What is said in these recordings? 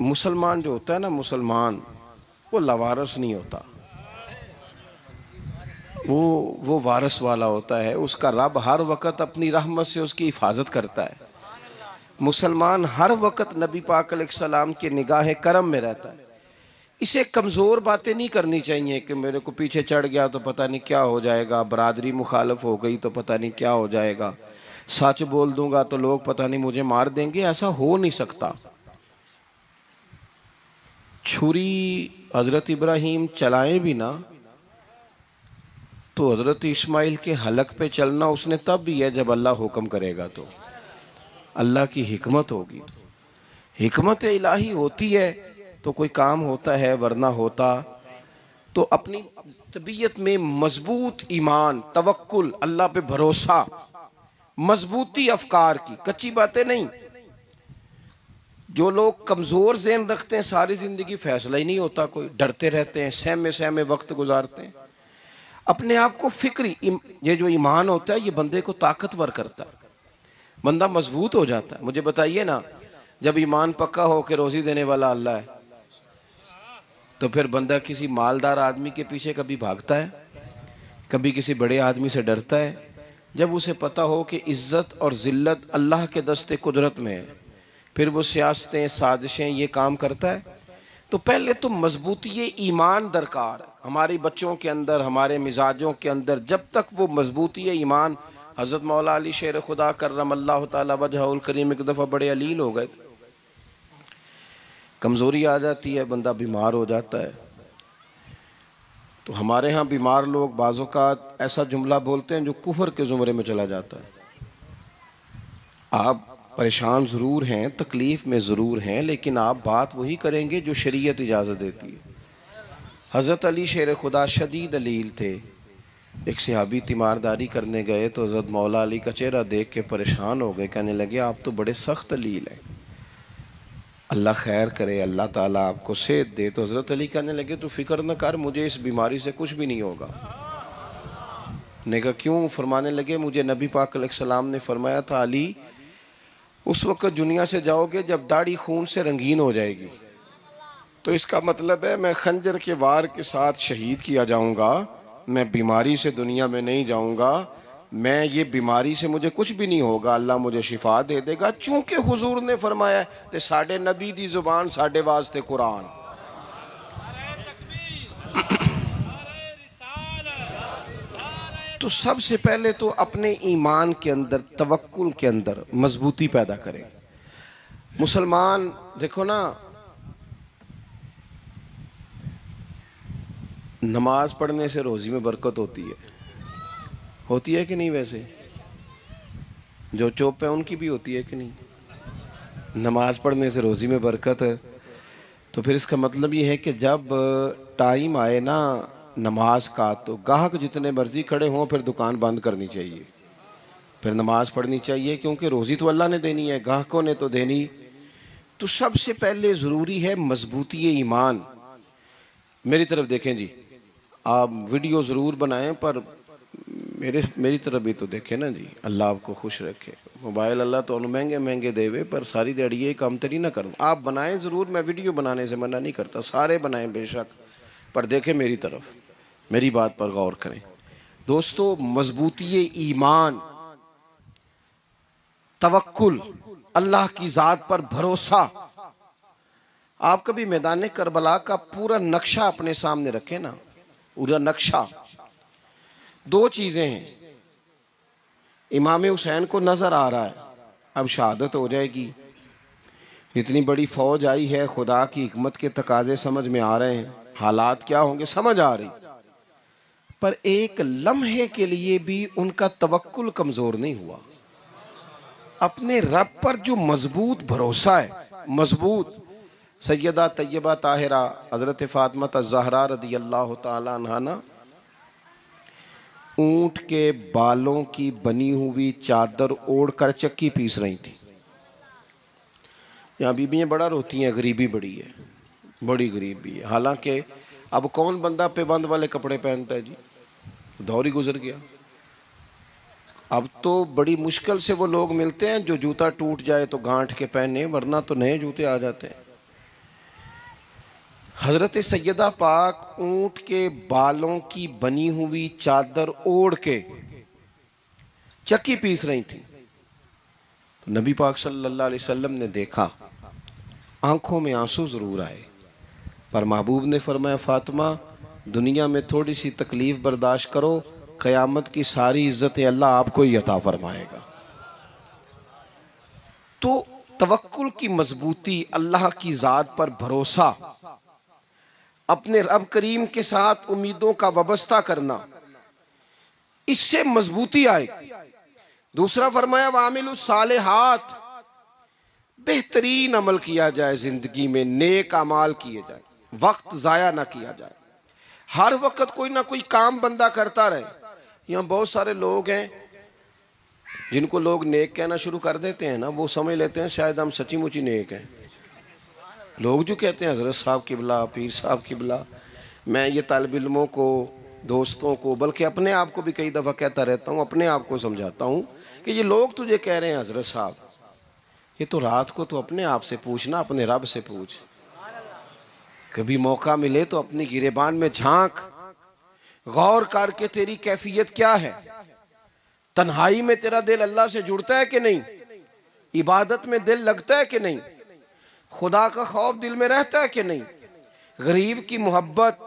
मुसलमान जो होता है ना, मुसलमान वो लवारस नहीं होता, वो वारस वाला होता है। उसका रब हर वक़्त अपनी रहमत से उसकी हिफाजत करता है। मुसलमान हर वक़्त नबी पाक अलैहिस्सलाम की निगाह करम में रहता है। इसे कमज़ोर बातें नहीं करनी चाहिए कि मेरे को पीछे चढ़ गया तो पता नहीं क्या हो जाएगा, बरादरी मुखालफ हो गई तो पता नहीं क्या हो जाएगा, सच बोल दूंगा तो लोग पता नहीं मुझे मार देंगे। ऐसा हो नहीं सकता। छुरी हज़रत इब्राहीम चलाएं भी ना तो हज़रत इस्माइल के हलक पे चलना उसने तब भी है जब अल्लाह हुक्म करेगा, तो अल्लाह की हिकमत होगी। तो हिकमत इलाही होती है तो कोई काम होता है, वरना होता तो अपनी तबीयत में मजबूत ईमान, तवक्कुल, अल्लाह पे भरोसा, मजबूती अफकार की, कच्ची बातें नहीं। जो लोग कमजोर ज़हन रखते हैं सारी जिंदगी फैसला ही नहीं होता, कोई डरते रहते हैं, सहमे सहमे वक्त गुजारते हैं। अपने आप को फिक्री, ये जो ईमान होता है ये बंदे को ताकतवर करता है, बंदा मजबूत हो जाता है। मुझे बताइए ना, जब ईमान पक्का हो के रोजी देने वाला अल्लाह है तो फिर बंदा किसी मालदार आदमी के पीछे कभी भागता है, कभी किसी बड़े आदमी से डरता है? जब उसे पता हो कि इज्जत और जिल्लत अल्लाह के दस्ते कुदरत में है, फिर वो सियासतें, साजिशें, ये काम करता है। तो पहले तो मजबूती ईमान दरकार है हमारे बच्चों के अंदर, हमारे मिजाजों के अंदर। जब तक वो मजबूती ईमान, हज़रत मौला अली शेर खुदा करमल्लाहु ताला वजहुल करीम एक दफ़ा बड़े अलील हो गए, कमज़ोरी आ जाती है, बंदा बीमार हो जाता है। तो हमारे यहाँ बीमार लोग बाज़ औक़ात ऐसा जुमला बोलते हैं जो कुफर के ज़ुमरे में चला जाता है। आप परेशान ज़रूर हैं, तकलीफ़ में ज़रूर हैं, लेकिन आप बात वही करेंगे जो शरीयत इजाज़त देती है। हज़रत अली शेर खुदा शदीद अलील थे। एक सहाबी तीमारदारी करने गए तो हज़रत मौला अली का चेहरा देख के परेशान हो गए, कहने लगे आप तो बड़े सख्त अलील हैं, अल्लाह खैर करे, अल्लाह ताला आपको सेहत दे। तो हज़रत अली कहने लगे तो फ़िक्र न कर, मुझे इस बीमारी से कुछ भी नहीं होगा। ने कहा क्यों? फरमाने लगे मुझे नबी पाक अलैहिस्सलाम ने फरमाया था, अली उस वक़्त दुनिया से जाओगे जब दाढ़ी खून से रंगीन हो जाएगी, तो इसका मतलब है मैं खंजर के वार के साथ शहीद किया जाऊंगा, मैं बीमारी से दुनिया में नहीं जाऊंगा, मैं ये बीमारी से मुझे कुछ भी नहीं होगा, अल्लाह मुझे शिफा दे देगा। चूंकि हुजूर ने फरमाया ते साडे नबी दी जुबान साडे वास्ते कुरान। तो सबसे पहले तो अपने ईमान के अंदर, तवक्कुल के अंदर मजबूती पैदा करें। मुसलमान देखो ना, नमाज पढ़ने से रोज़ी में बरकत होती है कि नहीं? वैसे जो चुप है उनकी भी होती है कि नहीं? नमाज पढ़ने से रोज़ी में बरकत है, तो फिर इसका मतलब ये है कि जब टाइम आए ना नमाज का, तो गाहक जितने मर्जी खड़े हों फिर दुकान बंद करनी चाहिए, फिर नमाज पढ़नी चाहिए, क्योंकि रोज़ी तो अल्लाह ने देनी है, गाहकों ने तो देनी। तो सबसे पहले ज़रूरी है मजबूती ईमान। मेरी तरफ देखें जी, आप वीडियो ज़रूर बनाएं पर मेरी तरफ भी तो देखें ना जी, अल्लाह आपको खुश रखे। मोबाइल अल्लाह तो महंगे महंगे देवे, पर सारी दिहाड़ी ये काम तो नहीं ना करूँ। आप बनाएं ज़रूर, मैं वीडियो बनाने से मना नहीं करता, सारे बनाएं बेशक, पर देखें मेरी तरफ, मेरी बात पर गौर करें। दोस्तों, मजबूती ईमान, तवक्कुल, अल्लाह की ज़ात पर भरोसा। आप कभी मैदान करबला का पूरा नक्शा अपने सामने रखें ना, पूरा नक्शा। दो चीज़ें हैं, इमाम हुसैन को नज़र आ रहा है अब शहादत हो जाएगी, इतनी बड़ी फ़ौज आई है, खुदा की हिकमत के तकाजे समझ में आ रहे हैं, हालात क्या होंगे समझ आ रही, पर एक लम्हे के लिए भी उनका तवक्कुल कमज़ोर नहीं हुआ। अपने रब पर जो मजबूत भरोसा है, मजबूत। सैयदा तैयबा ताहिरा हज़रत फ़ातिमा ज़हरा रदी अल्लाह ताला अन्हा ना ऊंट के बालों की बनी हुई चादर ओढ़कर चक्की पीस रही थी। यहाँ बीबियाँ बड़ा रोती हैं, गरीबी बड़ी है, बड़ी गरीबी है। हालांकि अब कौन बंदा पेबंद वाले कपड़े पहनता है जी, दौर ही गुजर गया। अब तो बड़ी मुश्किल से वो लोग मिलते हैं जो जूता टूट जाए तो गांठ के पहने, वरना तो नए जूते आ जाते हैं। हजरत सैयदा पाक ऊंट के बालों की बनी हुई चादर ओढ़ के चक्की पीस रही थी। तो नबी पाक सल्लल्लाहु अलैहि वसल्लम ने देखा, आंखों में आंसू जरूर आए, पर महबूब ने फरमाया, फातिमा दुनिया में थोड़ी सी तकलीफ बर्दाश्त करो, क़यामत की सारी इज्जतें अल्लाह आपको ही अता फरमाएगा। तो तवक्कुल की मजबूती, अल्लाह की ज़ात पर भरोसा, अपने रब करीम के साथ उम्मीदों का वाबस्ता करना, इससे मजबूती आए। दूसरा फरमाया वामिलुस सालिहात, बेहतरीन अमल किया जाए, जिंदगी में नेक अमाल किए जाए, वक्त जाया ना किया जाए, हर वक्त कोई ना कोई काम बंदा करता रहे। यहाँ बहुत सारे लोग हैं जिनको लोग नेक कहना शुरू कर देते हैं ना, वो समझ लेते हैं शायद हम सच्ची मुची नेक हैं। लोग जो कहते हैं हजरत साहब किबला, पीर साहब किबला, मैं ये तालिब इल्मों को, दोस्तों को, बल्कि अपने आप को भी कई दफ़ा कहता रहता हूँ, अपने आप को समझाता हूँ कि ये लोग तुझे कह रहे हैं हजरत साहब, ये तो रात को तो अपने आप से पूछना, अपने रब से पूछ। कभी मौका मिले तो अपनी गिरेबान में झांक, गौर करके तेरी कैफियत क्या है, तन्हाई में तेरा दिल अल्लाह से जुड़ता है कि नहीं, इबादत में दिल लगता है कि नहीं, खुदा का खौफ दिल में रहता है कि नहीं, गरीब की मोहब्बत,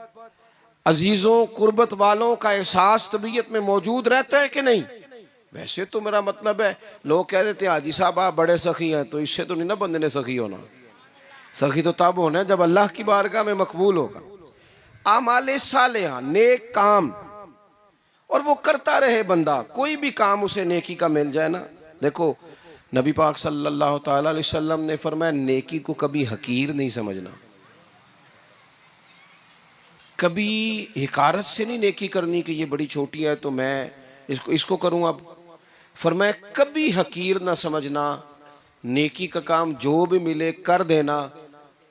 अजीजों कुर्बत वालों का एहसास तबीयत में मौजूद रहता है कि नहीं। वैसे तो मेरा मतलब है, लोग कह देते हैं हाजी साहब आप बड़े सखी हैं, तो इससे तो नहीं ना बंदे ने सखी होना। सखी तो तब होना है जब अल्लाह की बारगाह में मकबूल होगा। आमाले सालेहा, नेक काम, और वो करता रहे बंदा, कोई भी काम उसे नेकी का मिल जाए ना। देखो नबी पाक सल्लल्लाहु ताला अलैहि वसल्लम ने फरमाया, नेकी को कभी हकीर नहीं समझना, कभी हिकारत से नहीं नेकी करनी कि ये बड़ी छोटी है तो मैं इसको करूं। अब फरमाया कभी हकीर ना समझना, नेकी का काम जो भी मिले कर देना।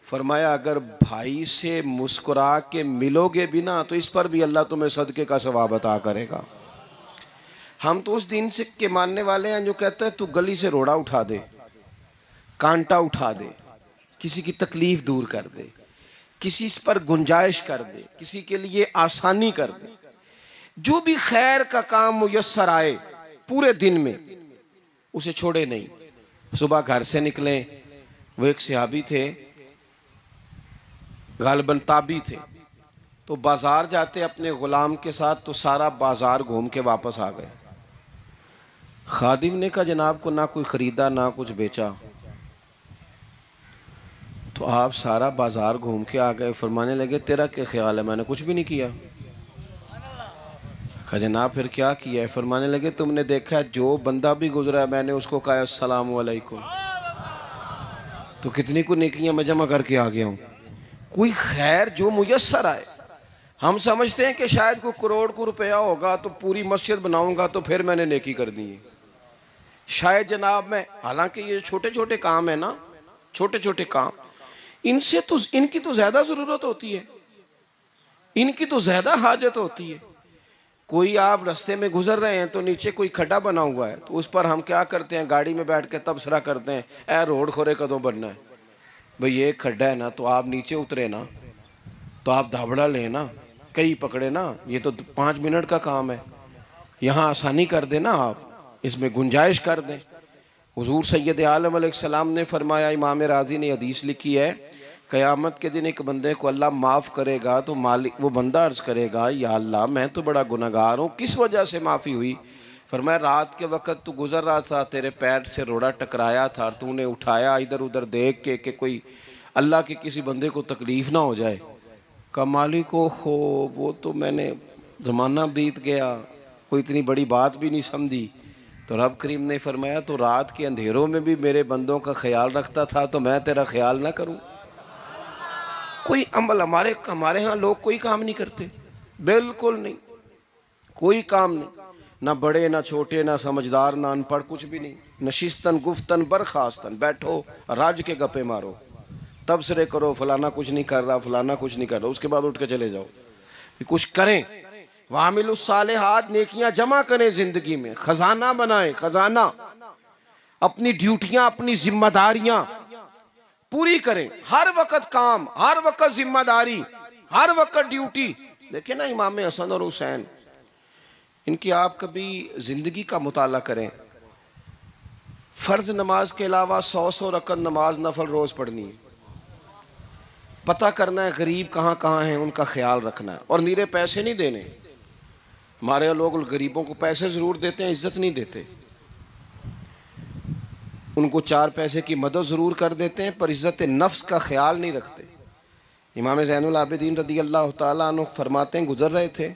फरमाया अगर भाई से मुस्कुरा के मिलोगे भी ना, तो इस पर भी अल्लाह तुम्हें सदके का सवाब अता करेगा। हम तो उस दिन से के मानने वाले हैं जो कहते हैं तू गली से रोड़ा उठा दे, कांटा उठा दे, किसी की तकलीफ दूर कर दे, किसी पर गुंजाइश कर दे, किसी के लिए आसानी कर दे, जो भी खैर का काम मुयस्सर आए पूरे दिन में उसे छोड़े नहीं। सुबह घर से निकले, वो एक सहाबी थे, गालिबन ताबी थे, तो बाजार जाते अपने गुलाम के साथ, तो सारा बाजार घूम के वापस आ गए। खादिम ने कहा जनाब को ना कोई खरीदा ना कुछ बेचा, तो आप सारा बाजार घूम के आ गए। फरमाने लगे तेरा क्या ख्याल है, मैंने कुछ भी नहीं किया। कहा जनाब फिर क्या किया है। फरमाने लगे तुमने देखा जो बंदा भी गुजरा है मैंने उसको कहा अस्सलाम वालेकुम, तो कितनी को नेकियां मैं जमा करके आ गया हूँ। कोई खैर जो मुयस्सर आए, हम समझते हैं कि शायद कोई करोड़ को रुपया होगा तो पूरी मस्जिद बनाऊंगा तो फिर मैंने नेकी कर दी है, शायद जनाब मैं, हालांकि ये छोटे छोटे काम है ना, छोटे छोटे काम, इनसे तो इनकी तो ज्यादा जरूरत होती है, इनकी तो ज्यादा हाजत होती है। कोई आप रास्ते में गुजर रहे हैं तो नीचे कोई खड्डा बना हुआ है, तो उस पर हम क्या करते हैं, गाड़ी में बैठ के तबसरा करते हैं, ए रोड खोरे कदों बनना है भाई, ये खड्डा है ना, तो आप नीचे उतरे ना, तो आप धाबड़ा लें ना, कई पकड़े ना, ये तो 5 मिनट का काम है, यहाँ आसानी कर देना, आप इसमें गुंजाइश कर दें। हुजूर सैयद आलम अलैहिस्सलाम ने फरमाया, इमाम राजी ने हदीस लिखी है, क़यामत के दिन एक बंदे को अल्लाह माफ़ करेगा तो मालिक, वो बंदा अर्ज़ करेगा या अल्लाह मैं तो बड़ा गुनहगार हूँ, किस वजह से माफ़ी हुई। फरमाया रात के वक़्त तू गुज़र रहा था, तेरे पैर से रोड़ा टकराया था, तूने उठाया इधर उधर देख के कि कोई अल्लाह के किसी बंदे को तकलीफ़ ना हो जाए। का मालिक हो वो तो मैंने, ज़माना बीत गया, कोई इतनी बड़ी बात भी नहीं समझी। तो रब करीम ने फरमाया तो रात के अंधेरों में भी मेरे बंदों का ख्याल रखता था, तो मैं तेरा ख्याल ना करूं। कोई अमल हमारे यहाँ लोग कोई काम नहीं करते, बिल्कुल नहीं, कोई काम नहीं, ना बड़े ना छोटे ना समझदार ना अनपढ़, कुछ भी नहीं। नशिस्तन गुफ्तन बरखास्तन, बैठो राज के गप्पे मारो, तबसरे करो, फलाना कुछ नहीं कर रहा, फलाना कुछ नहीं कर रहा, उसके बाद उठ के चले जाओ, कुछ करें। वामिलुस सालिहात, नेकियां जमा करें जिंदगी में, खजाना बनाएं, खजाना, अपनी ड्यूटियां अपनी जिम्मेदारियां पूरी करें, हर वक्त काम, हर वक्त जिम्मेदारी, हर वक्त ड्यूटी। देखिए ना इमाम हसन और हुसैन, इनकी आप कभी जिंदगी का मुताला करें, फर्ज नमाज के अलावा 100 रकत नमाज नफल रोज पढ़नी है, पता करना है गरीब कहाँ कहाँ हैं, उनका ख्याल रखना है, और नीरे पैसे नहीं देने। हमारे लोग गरीबों को पैसे जरूर देते हैं, इज्जत नहीं देते। उनको 4 पैसे की मदद ज़रूर कर देते हैं, पर इज़्ज़त नफ्स का ख्याल नहीं रखते। इमाम ज़ैनुल आबिदीन रदी अल्लाह ताला अन्हु फरमाते हैं, गुजर रहे थे,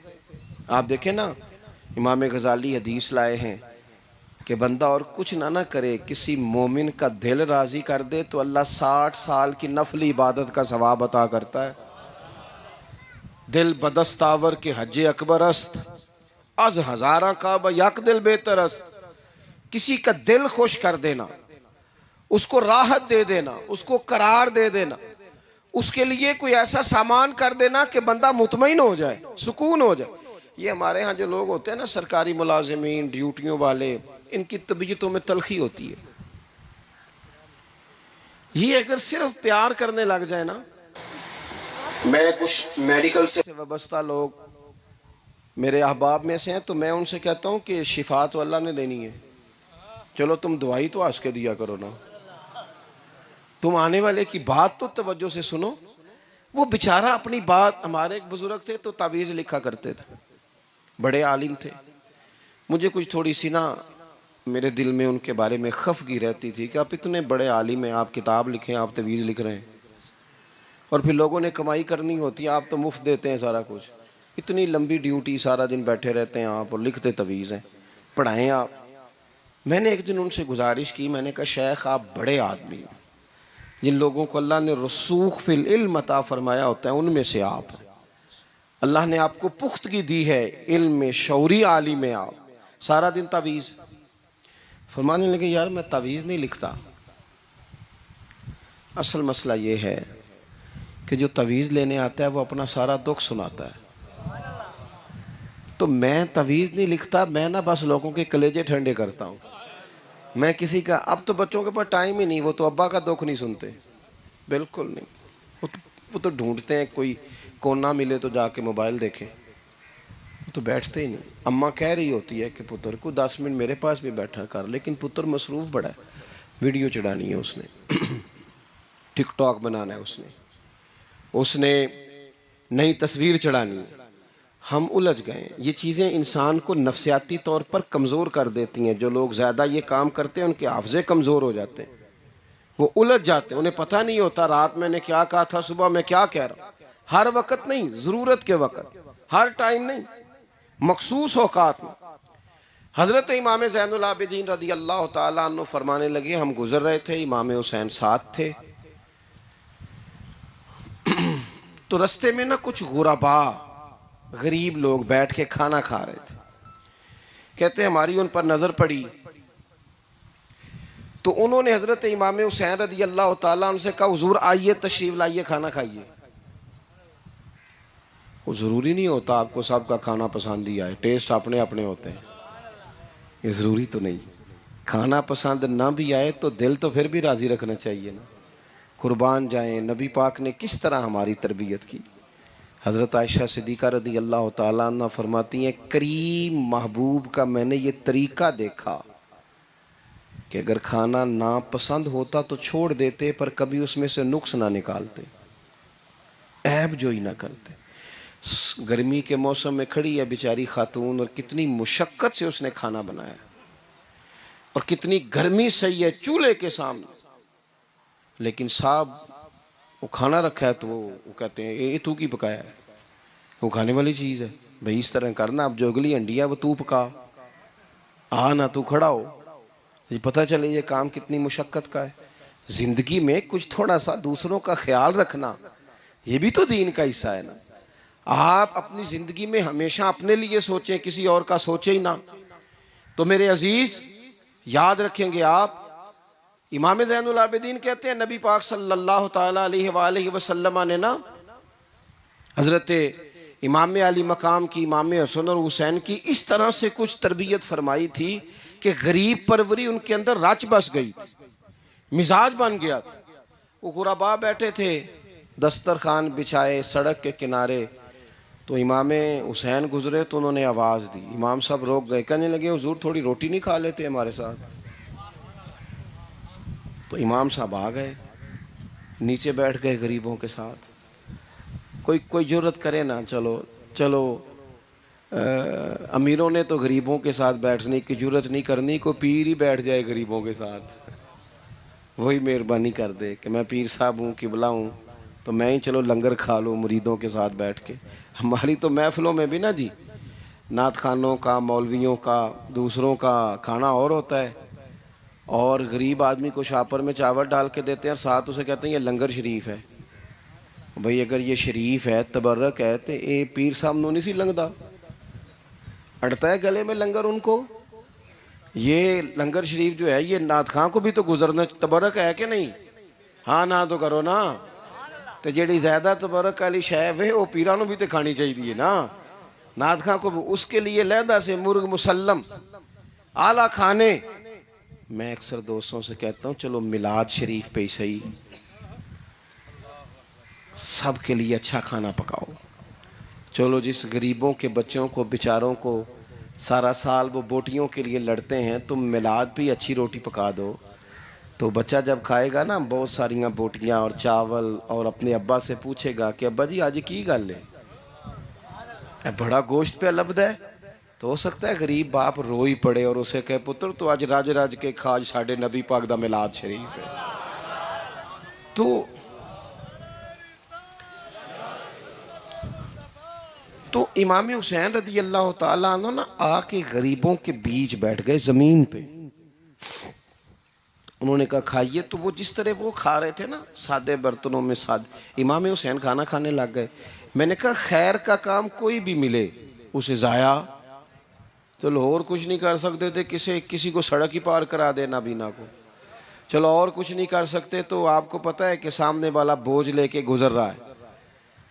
आप देखें ना, इमाम गज़ाली हदीस लाए हैं कि बंदा और कुछ ना करे, किसी मोमिन का दिल राज़ी कर दे तो अल्लाह 60 साल की नफली इबादत का सवाब अता करता है। दिल बदस्तावर के हज अकबर अस्त, अज हज़ारा का यक दिल बेहतर अस्त। किसी का दिल खुश कर देना, उसको राहत दे देना, उसको करार दे देना, उसके लिए कोई ऐसा सामान कर देना कि बंदा मुतमईन हो जाए, सुकून हो जाए। ये हमारे यहाँ जो लोग होते हैं ना, सरकारी मुलाजिमीन, ड्यूटियों वाले, इनकी तबीयतों में तलखी होती है। ये अगर सिर्फ प्यार करने लग जाए ना, मैं कुछ मेडिकल से वाबस्ता लोग मेरे अहबाब में से हैं, तो मैं उनसे कहता हूँ कि शिफा तो अल्लाह ने देनी है, चलो तुम दवाई तो हंस के दिया करो ना, तुम आने वाले की बात तो तवज्जो से सुनो। वो बेचारा अपनी बात, हमारे एक बुजुर्ग थे तो तावीज़ लिखा करते थे, बड़े आलिम थे। मुझे कुछ थोड़ी सी ना मेरे दिल में उनके बारे में खफगी रहती थी कि आप इतने बड़े आलिम हैं, आप किताब लिखें, आप तवीज़ लिख रहे हैं, और फिर लोगों ने कमाई करनी होती है, आप तो मुफ्त देते हैं सारा कुछ। इतनी लंबी ड्यूटी, सारा दिन बैठे रहते हैं आप और लिखते तवीज़ हैं, पढ़ाएं आप। मैंने एक दिन उनसे गुजारिश की, मैंने कहा शेख आप बड़े आदमी हैं, जिन लोगों को अल्लाह ने रसूख फिल इल्म अता फरमाया होता है उनमें से आप, अल्लाह ने आपको पुख्तगी दी है, इल्म में शौरी आलिम में, आप सारा दिन तावीज़। फरमाने लगे यार मैं तावीज़ नहीं लिखता, असल मसला ये है कि जो तावीज़ लेने आता है वो अपना सारा दुख सुनाता है, तो मैं तावीज़ नहीं लिखता, मैं ना बस लोगों के कलेजे ठंडे करता हूँ। मैं किसी का, अब तो बच्चों के पास टाइम ही नहीं, वो तो अब्बा का दुख नहीं सुनते, बिल्कुल नहीं। वो तो ढूंढते हैं कोई कोना मिले तो जाके मोबाइल देखें, वो तो बैठते ही नहीं। अम्मा कह रही होती है कि पुत्र को 10 मिनट मेरे पास भी बैठा कर, लेकिन पुत्र मसरूफ़ बड़ा है, वीडियो चढ़ानी है उसने, टिकटॉक बनाना है उसने नई तस्वीर चढ़ानी है। हम उलझ गए। ये चीज़ें इंसान को नफसियाती तौर पर कमज़ोर कर देती हैं। जो लोग ज़्यादा ये काम करते हैं उनके हाफ़ज़े कमज़ोर हो जाते हैं, वो उलझ जाते हैं, उन्हें पता नहीं होता रात मैंने क्या कहा था, सुबह मैं क्या कह रहा हूँ। हर वक्त नहीं, ज़रूरत के वक्त, हर टाइम नहीं, मखसूस औकात में। हज़रत इमाम ज़ैनुल आबिदीन रदी अल्लाह ताला अन्हु फरमाने लगे, हम गुजर रहे थे, इमाम हुसैन साथ थे, तो रस्ते में ना कुछ गुरबा, गरीब लोग बैठ के खाना खा रहे थे। कहते हमारी उन पर नजर पड़ी तो उन्होंने हजरत इमाम हुसैन रदी अल्लाह ताला उनसे कहा, हुजूर आइए तशरीफ लाइए, खाना खाइए। वो जरूरी नहीं होता आपको सबका खाना पसंद ही आए, टेस्ट अपने अपने होते हैं, ये जरूरी तो नहीं। खाना पसंद ना भी आए तो दिल तो फिर भी राजी रखना चाहिए ना। कुर्बान जाएं, नबी पाक ने किस तरह हमारी तरबियत की। हज़रत आयशा सिद्दीक़ा रदी अल्लाह ताला अन्हा फरमाती हैं, करीम महबूब का मैंने ये तरीक़ा देखा कि अगर खाना ना पसंद होता तो छोड़ देते, पर कभी उसमें से नुक्स ना निकालते, ऐब जो ही ना करते। गर्मी के मौसम में खड़ी है बेचारी खातून, और कितनी मुशक्क़त से उसने खाना बनाया, और कितनी गर्मी सही है चूल्हे के सामने, लेकिन साहब वो खाना रखा है तो वो कहते हैं ये तू की पकाया है, वो खाने वाली चीज़ है भाई, इस तरह करना, अब जो अगली हंडी है वो तू पका, आ ना तू खड़ा हो, ये पता चले ये काम कितनी मुशक्क़त का है। ज़िंदगी में कुछ थोड़ा सा दूसरों का ख्याल रखना, ये भी तो दीन का हिस्सा है ना। आप अपनी ज़िंदगी में हमेशा अपने लिए सोचें, किसी और का सोचे ही ना, तो मेरे अजीज़ याद रखेंगे आप। इमाम ज़ैनुल आबिदीन कहते हैं, नबी पाक सल्लल्लाहु ताला अलैहि वसल्लम ने ना हज़रत इमाम अली मकाम की, इमाम हसन और हुसैन की इस तरह से कुछ तरबियत फरमाई थी कि गरीब परवरी उनके अंदर रच बस गई थी, मिजाज बन गया था। वो गुरबा बैठे थे दस्तरखान बिछाए सड़क के किनारे, तो इमाम हुसैन गुजरे तो उन्होंने आवाज़ दी। इमाम साहब रोक गए, कहने लगे हुजूर थोड़ी रोटी नहीं खा लेते हमारे साथ? तो इमाम साहब आ गए, नीचे बैठ गए गरीबों के साथ। कोई जुर्रत करे ना, चलो चलो अमीरों ने तो गरीबों के साथ बैठने की जुर्रत नहीं करनी, को पीर ही बैठ जाए गरीबों के साथ, वही मेहरबानी कर दे कि मैं पीर साहब हूँ, किबला हूँ, तो मैं ही चलो लंगर खा लूँ मुरीदों के साथ बैठ के। हमारी तो महफिलों में भी ना जी, नात खानों का, मौलवियों का, दूसरों का खाना और होता है, और गरीब आदमी को शापर में चावल डाल के देते हैं और साथ उसे कहते हैं ये लंगर शरीफ है। भाई अगर ये शरीफ है, तबर्रक है, तो ये पीर साहब नू नहीं सी लंघदा, अड़ता है गले में लंगर उनको। ये लंगर शरीफ जो है ये नात खां को भी तो गुजरना, तबर्रक है कि नहीं? हाँ ना तो करो ना। तो जी ज्यादा तबर्रक वाली शय वे वो पीरा नू भी तो खानी चाहिए ना, नात खां को भी। उसके लिए लहदा से मुर्ग मुसल्लम आला खाने। मैं अक्सर दोस्तों से कहता हूँ चलो मिलाद शरीफ पे ही सही सबके लिए अच्छा खाना पकाओ। चलो जिस गरीबों के बच्चों को बेचारों को सारा साल वो बोटियों के लिए लड़ते हैं, तुम मिलाद भी अच्छी रोटी पका दो, तो बच्चा जब खाएगा ना बहुत सारियां बोटियां और चावल, और अपने अब्बा से पूछेगा कि अब्बा जी आज की गल है, बड़ा गोश्त पे लब्ध है। तो हो सकता है गरीब बाप रो ही पड़े और उसे कहे पुत्र तो आज राज राज के खाज साढ़े नबी पाक दा मिलाद शरीफ है। तो इमाम हुसैन रदी अल्लाह ताला अन्हु ना आके गरीबों के बीच बैठ गए जमीन पे। उन्होंने कहा खाइए। तो वो जिस तरह वो खा रहे थे ना सादे बर्तनों में, सादे, इमाम हुसैन खाना खाने लग गए। मैंने कहा खैर का काम कोई भी मिले उसे जाया, चलो और कुछ नहीं कर सकते थे, किसी को सड़क ही पार करा देना बीना को, चलो और कुछ नहीं कर सकते, तो आपको पता है कि सामने वाला बोझ लेके गुजर रहा है,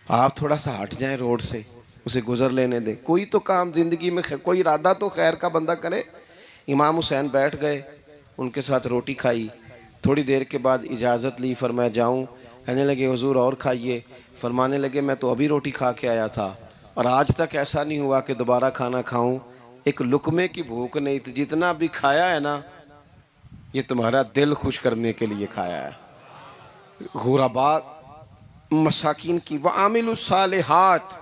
आप थोड़ा सा हट जाएं रोड से, उसे गुजर लेने दें। कोई तो काम जिंदगी में, कोई इरादा तो खैर का बंदा करे। इमाम हुसैन बैठ गए, उनके साथ रोटी खाई। थोड़ी देर के बाद इजाज़त ली, फरमाया जाऊं? कहने लगे हुजूर और खाइए। फरमाने लगे मैं तो अभी रोटी खा के आया था और आज तक ऐसा नहीं हुआ कि दोबारा खाना खाऊं, एक लुकमे की भूख नहीं थी, जितना भी खाया है ना ये तुम्हारा दिल खुश करने के लिए खाया है। गुरबा मसाकिन की व आमिलुस सालिहात,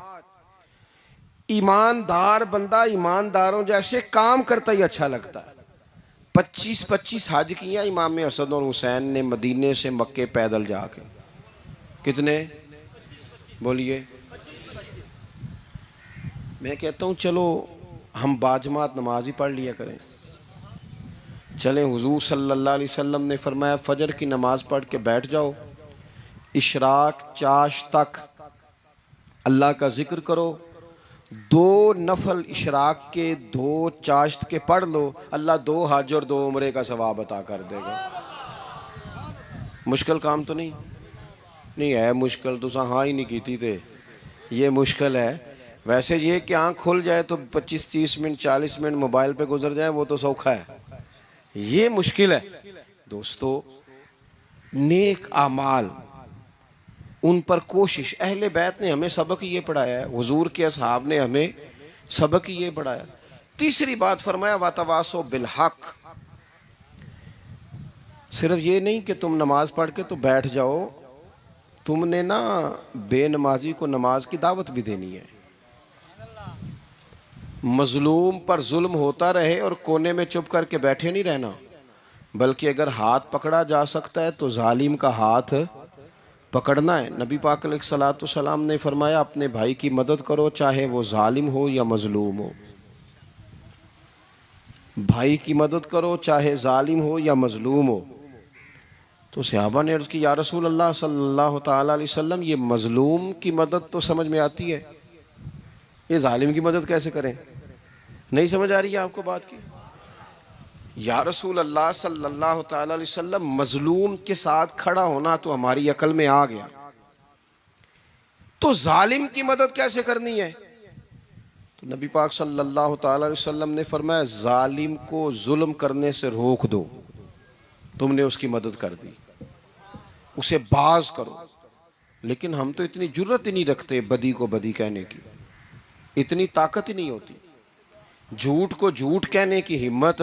ईमानदार बंदा ईमानदारों जैसे काम करता ही अच्छा लगता है। 25-25 हज किया इमाम हसन और हुसैन ने मदीने से मक्के पैदल जाके। कितने बोलिए? मैं कहता हूँ चलो हम बाजमात नमाज ही पढ़ लिया करें। चलें, हुजूर सल्लल्लाहु अलैहि वसल्लम ने फरमाया फजर की नमाज पढ़ के बैठ जाओ, इशराक चाश तक अल्लाह का जिक्र करो, 2 नफल इशराक के 2 चाश्त के पढ़ लो, अल्लाह 2 हज और 2 उम्रे का सवाब अता कर देगा। मुश्किल काम तो नहीं है। मुश्किल तो हाँ ही नहीं की थे, ये मुश्किल है। वैसे ये कि आँख खुल जाए तो 25-30 मिनट 40 मिनट मोबाइल पे गुजर जाए वो तो सौखा है, ये मुश्किल है। दोस्तों नेक आमाल उन पर कोशिश, अहले बैत ने हमें सबक ये पढ़ाया है, हुजूर के असहाब ने हमें सबक ये पढ़ाया। तीसरी बात फरमाया वातवासो बिल हक, सिर्फ ये नहीं कि तुम नमाज पढ़ के तो बैठ जाओ, तुमने ना बेनमाजी को नमाज की दावत भी देनी है। मजलूम पर जुल्म होता रहे और कोने में चुप करके बैठे नहीं रहना, बल्कि अगर हाथ पकड़ा जा सकता है तो जालिम का हाथ पकड़ना है। नबी पाक अलैहिस्सलातु सलाम ने फरमाया अपने भाई की मदद करो चाहे वो जालिम हो या मजलूम हो। भाई की मदद करो चाहे जालिम हो या मजलूम हो। तो सहाबा ने अर्ज़ की या रसूल अल्लाह सल्लल्लाहु ताला अलैहि वसल्लम ये मजलूम की मदद तो समझ में आती है, ये जालिम की मदद कैसे करें? नहीं समझ आ रही है आपको बात की? या रसूल अल्लाह सल्लल्लाहु ताला अलैहि वसल्लम मजलूम के साथ खड़ा होना तो हमारी अकल में आ गया, तो जालिम की मदद कैसे करनी है? तो नबी पाक सल्लल्लाहु ताला अलैहि वसल्लम ने फरमाया जालिम को जुल्म करने से रोक दो, तुमने उसकी मदद कर दी। उसे बाज करो। लेकिन हम तो इतनी जुर्रत ही नहीं रखते बदी को बदी कहने की, इतनी ताकत ही नहीं होती। झूठ को झूठ कहने की हिम्मत,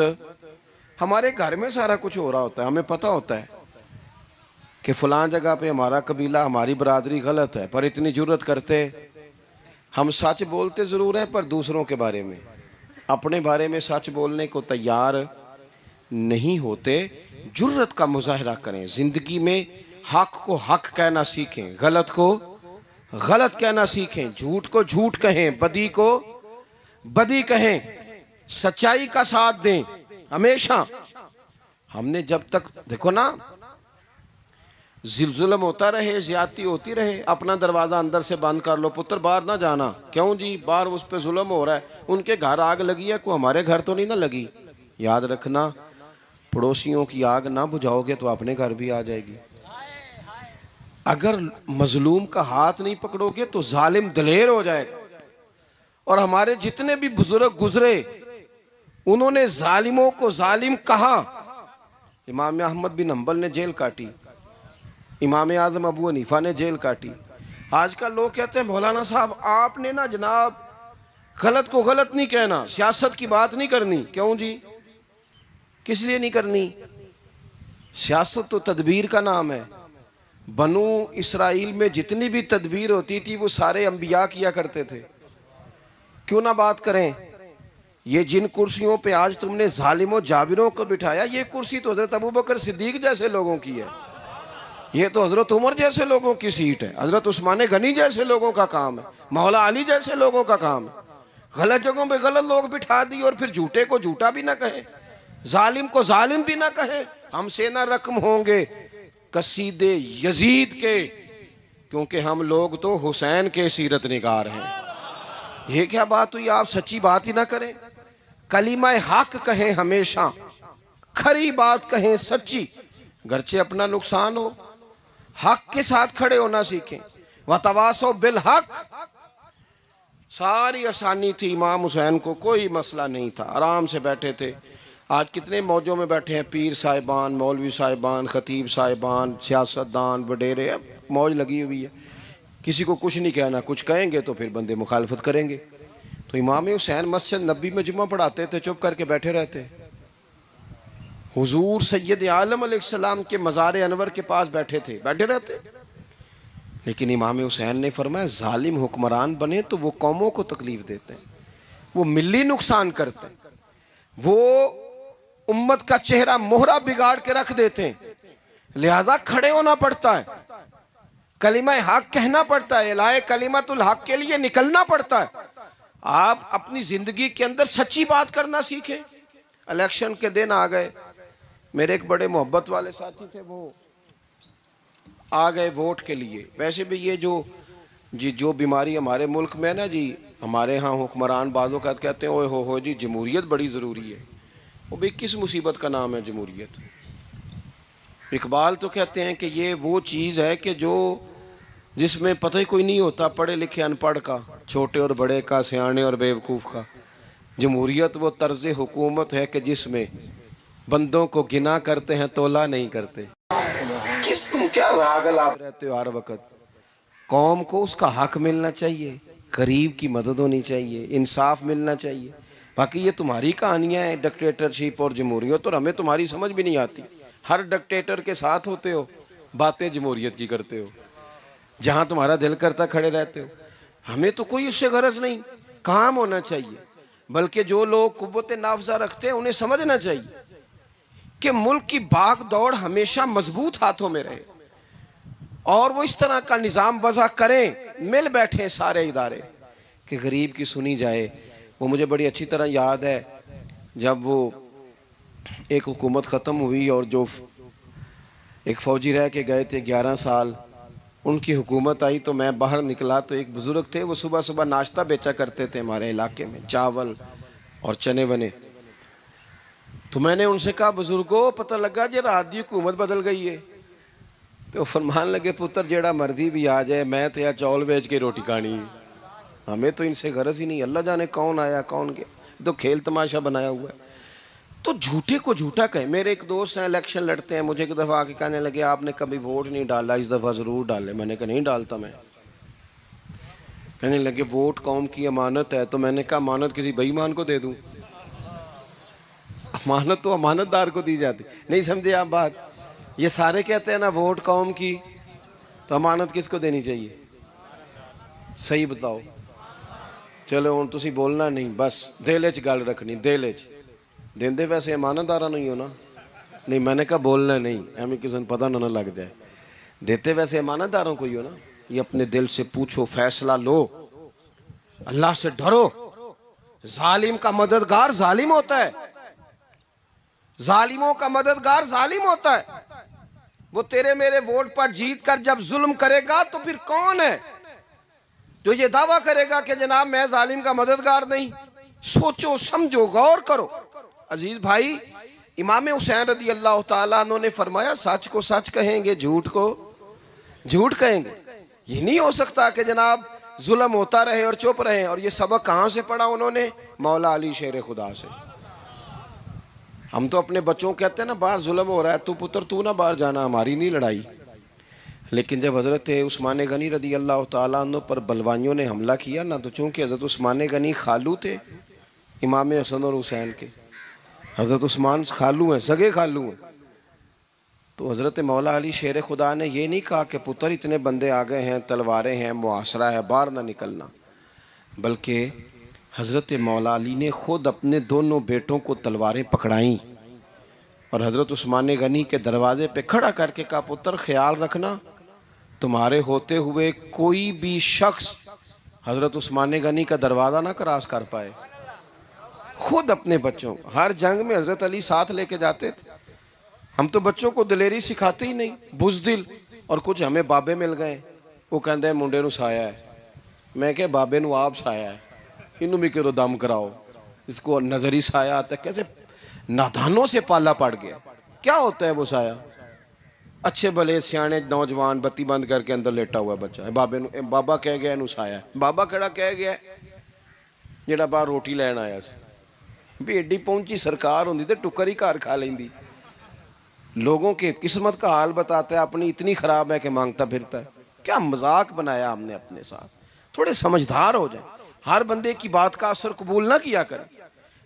हमारे घर में सारा कुछ हो रहा होता है, हमें पता होता है कि फलां जगह पे हमारा कबीला, हमारी बरादरी गलत है, पर इतनी जुर्रत करते। हम सच बोलते जरूर हैं पर दूसरों के बारे में, अपने बारे में सच बोलने को तैयार नहीं होते। जुर्रत का मुजाहरा करें जिंदगी में, हक को हक कहना सीखें, गलत को गलत कहना सीखें, झूठ को झूठ कहें, बदी को बदी कहें, सच्चाई का साथ दें हमेशा। हमने जब तक देखो ना, जुल्म होता रहे, ज्यादती होती रहे, अपना दरवाजा अंदर से बंद कर लो, पुत्र बाहर ना जाना। क्यों जी? बाहर उस पे जुल्म हो रहा है, उनके घर आग लगी है, को हमारे घर तो नहीं ना लगी। याद रखना, पड़ोसियों की आग ना बुझाओगे तो अपने घर भी आ जाएगी। अगर मजलूम का हाथ नहीं पकड़ोगे तो जालिम दलेर हो जाएगा। और हमारे जितने भी बुजुर्ग गुजरे, उन्होंने जालिमों को जालिम कहा। इमाम अहमद बिन हंबल ने जेल काटी, इमाम आजम अबू हनीफा ने जेल काटी। आजकल लोग कहते हैं मौलाना साहब आपने ना जनाब गलत को गलत नहीं कहना, सियासत की बात नहीं करनी। क्यों जी? किस लिए नहीं करनी? सियासत तो तदबीर का नाम है। बनु इसराइल में जितनी भी तदबीर होती थी वो सारे अंबिया किया करते थे। क्यों ना बात करें? ये जिन कुर्सियों पे आज तुमने जालिमों जाबिरों को बिठाया, ये कुर्सी तो हजरत अबू बकर सिद्दीक जैसे लोगों की है, ये तो हजरत उमर जैसे लोगों की सीट है, हजरत उस्मान गनी जैसे लोगों का काम है, मौला अली जैसे लोगों का काम है। गलत जगहों पे गलत लोग बिठा दिए और फिर झूठे को झूठा भी ना कहे, जालिम को जालिम भी ना कहे। हमसे ना रकम होंगे कसीदे यजीद के, क्योंकि हम लोग तो हुसैन के सीरत निगार हैं। ये क्या बात हुई? आप सच्ची बात ही ना करें, कलीमा हक कहें हमेशा, खरी बात कहें सच्ची, गरचे अपना नुकसान हो, हक के साथ खड़े होना सीखें। वतवासो बिल हक, सारी आसानी थी, इमाम हुसैन को कोई मसला नहीं था, आराम से बैठे थे। आज कितने मौजों में बैठे हैं, पीर साहिबान, मौलवी साहिबान, खतीब साहिबान, सियासतदान, वडेरे, मौज लगी हुई है। किसी को कुछ नहीं कहना, कुछ कहेंगे तो फिर बंदे मुखालफत करेंगे। तो इमाम हुसैन मस्जिद नबी में जुमा पढ़ाते थे, चुप करके बैठे रहते। हुजूर सैयद आलम अलैहिस्सलाम के मज़ार अनवर के पास बैठे थे, बैठे रहते। लेकिन इमाम हुसैन ने फरमाया जालिम हुक्मरान बने तो वो कौमों को तकलीफ देते हैं, वो मिली नुकसान करते हैं, वो उम्मत का चेहरा मोहरा बिगाड़ के रख देते हैं। लिहाजा खड़े होना पड़ता है, कलिमा हक कहना पड़ता है, इलाए कलिमतुल हक के लिए निकलना पड़ता है। आप अपनी जिंदगी के अंदर सच्ची बात करना सीखें। इलेक्शन के दिन आ गए, मेरे एक बड़े मोहब्बत वाले साथी थे, वो आ गए वोट के लिए। वैसे भी ये जो बीमारी हमारे मुल्क में ना जी, हमारे यहाँ हुक्मरान बाजों का कहते हैं ओए हो जी जमहूरियत बड़ी ज़रूरी है। वो भी किस मुसीबत का नाम है जमहूरियत? इकबाल तो कहते हैं कि ये वो चीज़ है कि जो जिसमें पता ही कोई नहीं होता, पढ़े लिखे अनपढ़ का, छोटे और बड़े का, सियाने और बेवकूफ़ का। जमहूरियत वो तर्ज हुकूमत है कि जिसमें बंदों को गिना करते हैं, तोला नहीं करते। किस तुम क्या रागल आप रहते हो हर वक्त? कौम को उसका हक मिलना चाहिए, गरीब की मदद होनी चाहिए, इंसाफ मिलना चाहिए। बाकी ये तुम्हारी कहानियाँ हैं डिक्टेटरशिप और जमहूरियत, और हमें तुम्हारी समझ भी नहीं आती। हर डिक्टेटर के साथ होते हो, बातें जमहूरियत की करते हो, जहाँ तुम्हारा दिल करता खड़े रहते हो। हमें तो कोई उससे गरज नहीं, काम होना चाहिए। बल्कि जो लोग कुव्वत नाफजा रखते हैं उन्हें समझना चाहिए कि मुल्क की भाग दौड़ हमेशा मजबूत हाथों में रहे, और वो इस तरह का निज़ाम वज़ा करें, मिल बैठे सारे इदारे कि गरीब की सुनी जाए। वो मुझे बड़ी अच्छी तरह याद है, जब वो एक हुकूमत ख़त्म हुई और जो एक फ़ौजी रह के गए थे 11 साल, उनकी हुकूमत आई तो मैं बाहर निकला तो एक बुज़ुर्ग थे, वो सुबह सुबह नाश्ता बेचा करते थे हमारे इलाके में, चावल और चने वने। तो मैंने उनसे कहा बुजुर्गो पता लगा जी रात की हुकूमत बदल गई है। तो फरमान लगे पुत्र जेड़ा मर्जी भी आ जाए, मैं तो या चौल बेच के रोटी खानी है, हमें तो इनसे गरज ही नहीं। अल्लाह जाने कौन आया कौन गया, तो खेल तमाशा बनाया हुआ है। तो झूठे को झूठा कहें। मेरे एक दोस्त हैं, इलेक्शन लड़ते हैं, मुझे एक दफ़ा आके कहने लगे आपने कभी वोट नहीं डाला, इस दफ़ा ज़रूर डाले। मैंने कहा नहीं डालता मैं। कहने लगे वोट कौम की अमानत है। तो मैंने कहा अमानत किसी बेईमान को दे दूं? अमानत तो अमानतदार को दी जाती। नहीं समझे आप बात? ये सारे कहते हैं ना वोट कौम की, तो अमानत किसको देनी चाहिए? सही बताओ। चलो हुण तुसी बोलना नहीं, बस दिल च गल रखनी, दिल च। देंदे वैसे अमानतदारा नहीं हो ना? नहीं, मैंने कहा बोलना नहीं, एवं किसी पता ना लग जाए। देते वैसे अमानतदारों को ही हो ना? ये अपने दिल से पूछो, फैसला लो, अल्लाह से डरो। जालिम का मददगार जालिम होता है, जालिमों का मददगार जालिम होता है। वो तेरे मेरे वोट पर जीत कर जब जुल्म करेगा तो फिर कौन है जो ये दावा करेगा कि जनाब मैं जालिम का मददगार नहीं? सोचो, समझो, गौर करो। अजीज भाई, इमाम हुसैन रदी अल्लाह ताला अन्हु ने फरमाया सच को सच कहेंगे, झूठ को झूठ कहेंगे। ये नहीं हो सकता कि जनाब जुल्म होता रहे और चुप रहे। और ये सबक कहां से पढ़ा उन्होंने? मौला अली शेर खुदा से। हम तो अपने बच्चों को कहते हैं ना बाहर जुल्म हो रहा है, तू पुत्र तू ना बाहर जाना, हमारी नहीं लड़ाई। लेकिन जब हज़रत उस्मान गनी रदी अल्लाह ताला अन्हु पर बलवाइयों ने हमला किया ना, तो चूंकि हज़रत उस्मान गनी खालू थे इमाम हसन और हुसैन के, हज़रत उस्मान खालू हैं, सगे खालू हैं, तो हज़रत मौला अली शेर खुदा ने ये नहीं कहा कि पुत्र इतने बंदे आ गए हैं, तलवारें हैं, मुआसरा है, बाहर ना निकलना। बल्कि हज़रत मौला अली ने खुद अपने दोनों बेटों को तलवारें पकड़ाईं और हज़रत उस्मान गनी के दरवाजे पे खड़ा करके कहा पुत्र ख्याल रखना तुम्हारे होते हुए कोई भी शख्स हज़रत उस्मान गनी का दरवाज़ा ना क्रॉस कर पाए। खुद अपने बच्चों, हर जंग में हज़रत अली साथ लेके जाते थे। हम तो बच्चों को दिलेरी सिखाते ही नहीं, बुज़दिल। और कुछ हमें बाबे मिल गए, वो कहते हैं मुंडे नू साया है। मैं क्या बाबे नू आप साया है, इनू भी करो दम कराओ, इसको नजरी साया आता है। कैसे नादानों से पाला पड़ गया। क्या होता है वो साया? अच्छे भले सियाने नौजवान बत्ती बंद करके अंदर लेटा हुआ बच्चा है, बाबे नू बाबा कह गया इनू साया। बाबा केड़ा कह गया? जेड़ा बाहर रोटी लैन आया सी। भी एडी पहुंची सरकार होंदी ते टुकर ही घर खा लेंदी। लोगों के किस्मत का हाल बताता है, अपनी इतनी खराब है कि मांगता फिरता है। क्या मजाक बनाया हमने अपने साथ। थोड़े समझदार हो जाए, हर बंदे की बात का असर कबूल ना किया करें।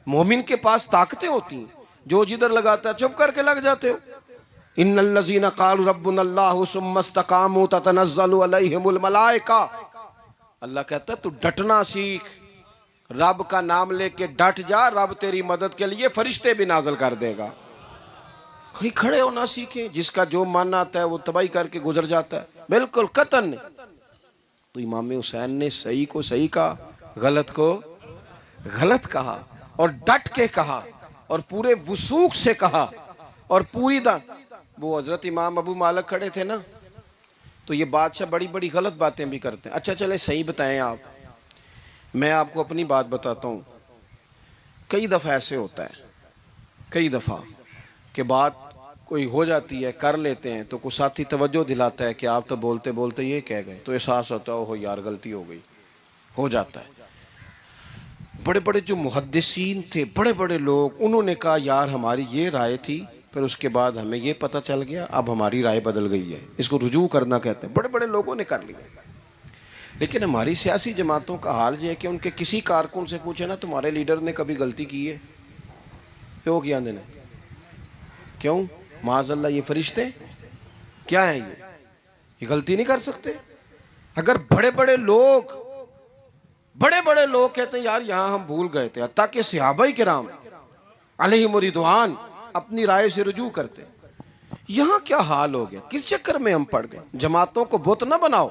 मोमिन के पास ताकतें होती हैं, जो जिधर लगाता है चुप करके लग जाते हो। इन्नल्लज़ीना क़ालू रब्बुनल्लाहु सुम्मा इस्तक़ामू ततनज़्ज़लु अलैहिमुल मलाइका। अल्लाह कहता है तू डटना सीख, रब का नाम लेके डट जा, रब तेरी मदद के लिए फरिश्ते भी नाज़िल कर देगा। खड़े होना सीखे, जिसका जो मन आता है वो तबाही करके गुजर जाता है, बिल्कुल कतन नहीं। तो इमाम हुसैन ने सही को सही कहा, गलत को गलत कहा, और डट के कहा, और पूरे वसूख से कहा, और पूरी वो हजरत इमाम अबू मालिक खड़े थे ना, तो ये बादशाह बड़ी बड़ी गलत बातें भी करते हैं। अच्छा चले सही बताएं आप, मैं आपको अपनी बात बताता हूँ। कई दफ़ा ऐसे होता है, कई दफ़ा के बात कोई हो जाती है, कर लेते हैं, तो कोई साथी तवज्जो दिलाता है कि आप तो बोलते बोलते ये कह गए, तो एहसास होता है हो यार गलती हो गई, हो जाता है। बड़े बड़े जो मुहद्दिसीन थे, बड़े बड़े लोग, उन्होंने कहा यार हमारी ये राय थी, फिर उसके बाद हमें ये पता चल गया, अब हमारी राय बदल गई है, इसको रुजू करना कहते हैं। बड़े बड़े लोगों ने कर लिया। लेकिन हमारी सियासी जमातों का हाल ये है कि उनके किसी कारकुन से पूछे ना तुम्हारे लीडर ने कभी गलती की है, क्यों किया ने, क्यों? माज़अल्लाह ये फरिश्ते क्या है, ये गलती नहीं कर सकते। अगर बड़े बड़े लोग कहते हैं यार यहां हम भूल गए थे, ताकि सहाबाए किराम अलैहिम रिदवान अपनी राय से रुजू करते। यहां क्या हाल हो गया, किस चक्कर में हम पड़ गए? जमातों को बुत ना बनाओ,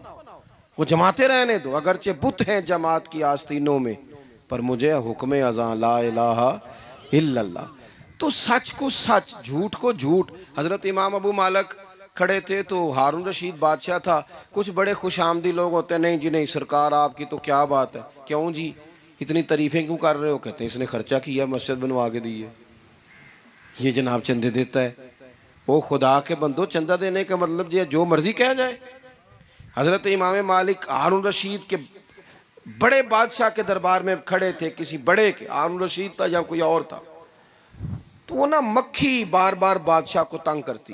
वो जमाते रहने दो, अगरचे बुत हैं जमात की आस्तीनों में, पर मुझे हुक्म अज़ां ला इलाहा इल्लल्लाह। तो सच को सच, झूठ को झूठ। हजरत इमाम अबू मालिक खड़े थे, तो हारून रशीद बादशाह था। कुछ बड़े खुशामदी लोग होते हैं, नहीं जी नहीं सरकार आपकी तो क्या बात है, क्यों जी इतनी तारीफें क्यों कर रहे हो? कहते हैं इसने खर्चा किया, मस्जिद बनवा के दी है, ये जनाब चंदे देता है। वो खुदा के बंदो, चंदा देने का मतलब ये जो मर्जी कह जाए। हजरत इमाम मालिक हारून रशीद के बड़े बादशाह के दरबार में खड़े थे, किसी बड़े के, हारून रशीद था या कोई और था। तो वो ना मक्खी बार बार बादशाह को तंग करती।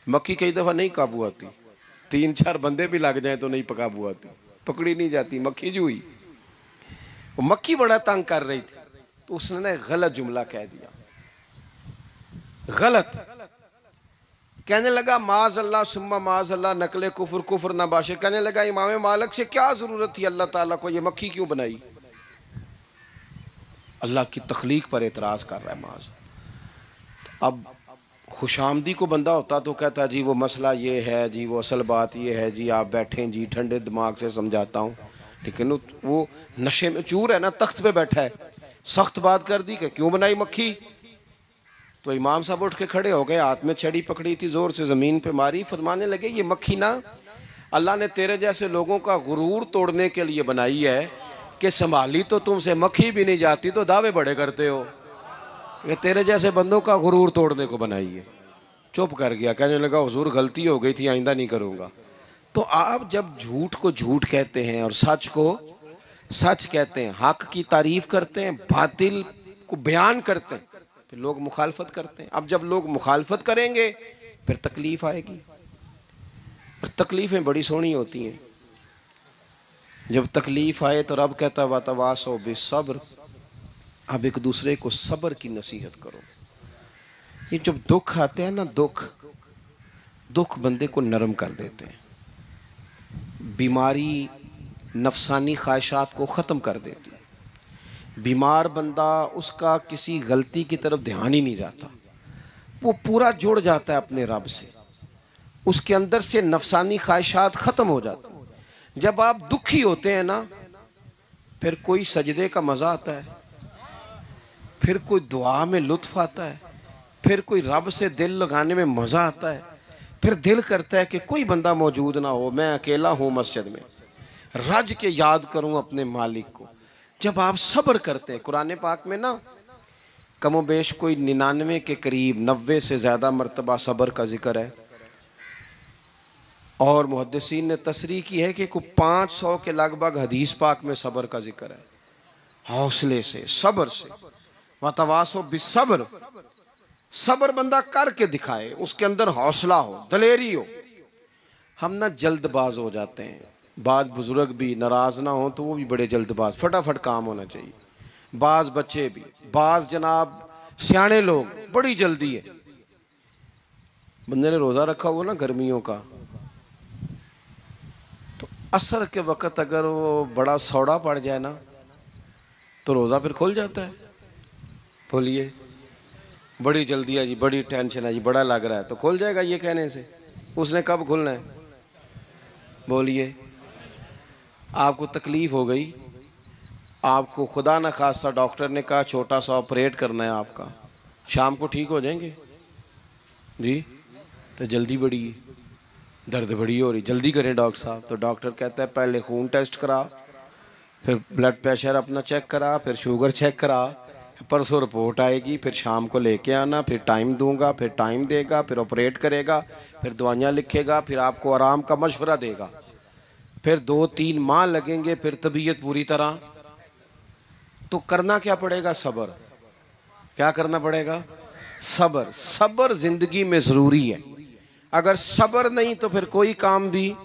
मक्खी कई दफा नहीं काबू आती, 3-4 बंदे भी लग जाए तो नहीं काबू आती, पकड़ी नहीं जाती, मक्खी जो हुई। वो मक्खी बड़ा तंग कर रही थी, तो उसने ना गलत जुमला कह दिया, गलत कहने लगा माज अल्लाह सुम्मा माज अल्लाह नकले कुफर कुफर ना बाशे। कहने लगा इमाम मालिक से क्या जरूरत थी अल्लाह ताला को ये मक्खी क्यों बनाई? अल्लाह की तख्लीक पर एतराज कर रहा है माज। अब खुशामदी को बंदा होता तो कहता जी वो मसला ये है जी, वो असल बात ये है जी, आप बैठें जी, ठंडे दिमाग से समझाता हूँ। लेकिन वो नशे में चूर है ना, तख्त पे बैठा है, सख्त बात कर दी कि क्यों बनाई मक्खी। तो इमाम साहब उठ के खड़े हो गए, हाथ में छड़ी पकड़ी थी, जोर से जमीन पे मारी, फरमाने लगे ये मक्खी ना अल्लाह ने तेरे जैसे लोगों का गुरूर तोड़ने के लिए बनाई है कि संभाली तो तुमसे मक्खी भी नहीं जाती तो दावे बड़े करते हो। ये तेरे जैसे बंदों का गुरूर तोड़ने को बनाई है। चुप कर गया, कहने लगा हुजूर गलती हो गई थी, आइंदा नहीं करूंगा। तो आप जब झूठ को झूठ कहते हैं और सच को सच कहते हैं, हक की तारीफ करते हैं, बातिल को बयान करते हैं, फिर लोग मुखालफत करते हैं। अब जब लोग मुखालफत करेंगे फिर तकलीफ आएगी, और तकलीफें बड़ी सोहनी होती हैं। जब तकलीफ आए तो रब कहता वातवासो बिस्सब्र, अब एक दूसरे को सब्र की नसीहत करो। ये जब दुख आते हैं ना, दुख बंदे को नरम कर देते हैं, बीमारी नफसानी ख्वाहिशात को ख़त्म कर देती है। बीमार बंदा, उसका किसी गलती की तरफ ध्यान ही नहीं जाता, वो पूरा जुड़ जाता है अपने रब से, उसके अंदर से नफसानी ख्वाहिशात ख़त्म हो जाती हैं। जब आप दुखी होते हैं ना, फिर कोई सजदे का मज़ा आता है, फिर कोई दुआ में लुत्फ़ आता है, फिर कोई रब से दिल लगाने में मज़ा आता है, फिर दिल करता है कि कोई बंदा मौजूद ना हो, मैं अकेला हूँ मस्जिद में, रज के याद करूँ अपने मालिक को। जब आप सब्र करते हैं, कुरान पाक में ना कमोबेश कोई 99 के करीब, 90 से ज़्यादा मरतबा सब्र का जिक्र है, और मुहद्दिसीन ने तसरीह की है कि कोई 500 के लगभग हदीस पाक में सब्र का जिक्र है। हौसले से, सब्र से, वतवासो बिस्सब्र, सब्र बंदा करके दिखाए, उसके अंदर हौसला हो, दलेरी हो। हम ना जल्दबाज हो जाते हैं, बाज बुजुर्ग भी नाराज ना हो तो वो भी बड़े जल्दबाज, फटाफट काम होना चाहिए। बाज बच्चे भी, बाज जनाब सियाने लोग, बड़ी जल्दी है। बंदे ने रोज़ा रखा हुआ ना गर्मियों का, तो असर के वक़्त अगर वो बड़ा सौड़ा पड़ जाए ना तो रोज़ा फिर खुल जाता है। बोलिए बड़ी जल्दी है जी, बड़ी टेंशन है जी, बड़ा लग रहा है, तो खुल जाएगा ये कहने से। उसने कब खुलना है? बोलिए आपको तकलीफ हो गई, आपको खुदा न खास्ता डॉक्टर ने कहा छोटा सा ऑपरेट करना है आपका, शाम को ठीक हो जाएंगे जी, तो जल्दी बड़ी है, दर्द बड़ी हो रही, जल्दी करें डॉक्टर साहब। तो डॉक्टर कहता है पहले खून टेस्ट करा, फिर ब्लड प्रेशर अपना चेक करा, फिर शुगर चेक करा, परसों रिपोर्ट आएगी, फिर शाम को लेके आना, फिर टाइम दूंगा, फिर टाइम देगा, फिर ऑपरेट करेगा, फिर दवाइयाँ लिखेगा, फिर आपको आराम का मशवरा देगा, फिर 2-3 माह लगेंगे, फिर तबीयत पूरी तरह। तो करना क्या पड़ेगा? सब्र। क्या करना पड़ेगा? सब्र। सब्र जिंदगी में ज़रूरी है। अगर सब्र नहीं तो फिर कोई काम भी,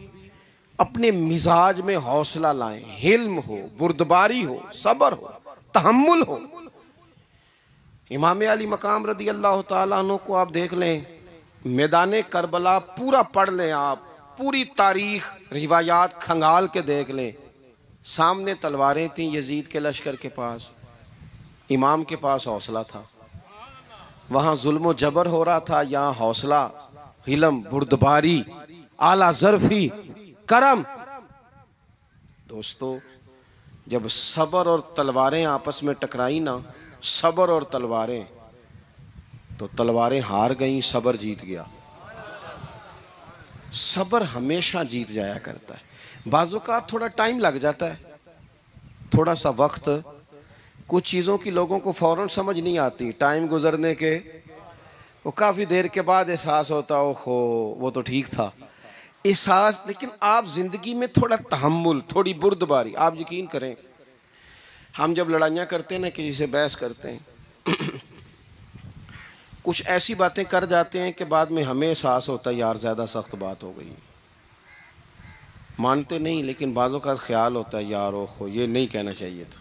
अपने मिजाज में हौसला लाएं, हिल्म हो, बुर्दबारी हो, सब्र हो, तहम्मुल हो। इमाम अली मकाम रदी अल्लाह ताला अन्हु को आप देख लें, मैदान करबला पूरा पढ़ लें आप, पूरी तारीख रिवायात खंगाल के देख लें। सामने तलवारें थीं यजीद के लश्कर के पास, इमाम के पास हौसला था। वहाँ जुल्म जबर हो रहा था, यहाँ हौसला, हिलम, बुर्दबारी, आला ज़र्फी, करम। दोस्तों जब सब्र और तलवारें आपस में टकराई ना, सब्र और तलवारें, तो तलवारें हार गईं, सब्र जीत गया। सब्र हमेशा जीत जाया करता है। बाजू का थोड़ा टाइम लग जाता है, थोड़ा सा वक्त, कुछ चीज़ों की लोगों को फौरन समझ नहीं आती, टाइम गुजरने के वो काफ़ी देर के बाद एहसास होता, ओहो वो तो ठीक था एहसास। लेकिन आप ज़िंदगी में थोड़ा तहम्मुल, थोड़ी बुर्दबारी, आप यकीन करें हम जब लड़ाइयाँ करते हैं ना, किसी से बहस करते हैं कुछ ऐसी बातें कर जाते हैं कि बाद में हमें एहसास होता है यार ज़्यादा सख्त बात हो गई। मानते नहीं, लेकिन बाज़ों का ख्याल होता है यार ओहो ये नहीं कहना चाहिए था,